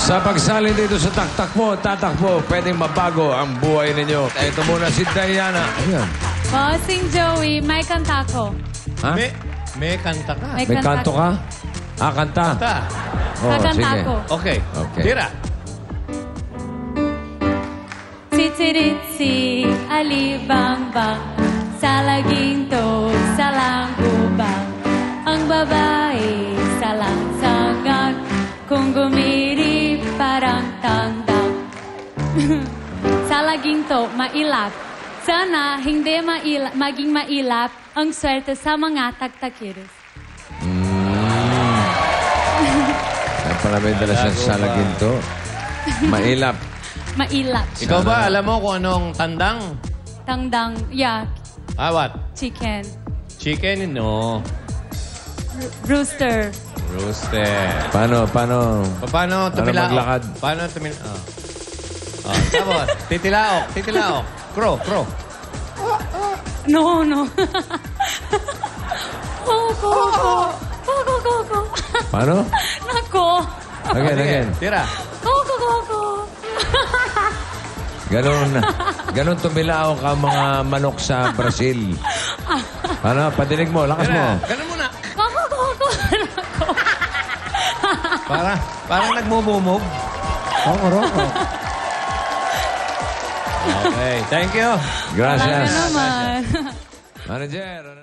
Sa pagsali dito sa taktak mo, tatakbo, pwedeng mabago ang buhay ninyo. Ito muna si Diana. Ayan. Bossing Joey, may kanta ko. Ha? May kanta ka. May kanto ka? Ah, kanta. Kanta. Oh, Kakanta sige. ko. Okay. Okay. Tira. Tsitsiritsi, alibangbang, sa laging sa langkubang. Ang babae sa langsangan, kung gumiri parang tandang. Sa laging mailap. Sana hindi maging mailap ang swerte sa mga taktakiris. Ay, pala may dala siyang salaginto. Mailap. Mailap. Ikaw ba, alam mo kung anong tandang? Tandang, yeah, What? chicken. Chicken? No. Rooster. Rooster. Paano? Paano tumilaok? maglakad? Paano tumilaok? Oh. Tapos, titilaok. Crow. No. Go. Paano? Nako. Again. Tira. Go. Ganon tumilaok ang mga manok sa Brazil. Ano? Padinig mo. Lakas mo. Tira. Ganun muna. Go. Nako. Parang nagmumumog. Roko. Okay. Thank you. Gracias. Ano naman. Manager.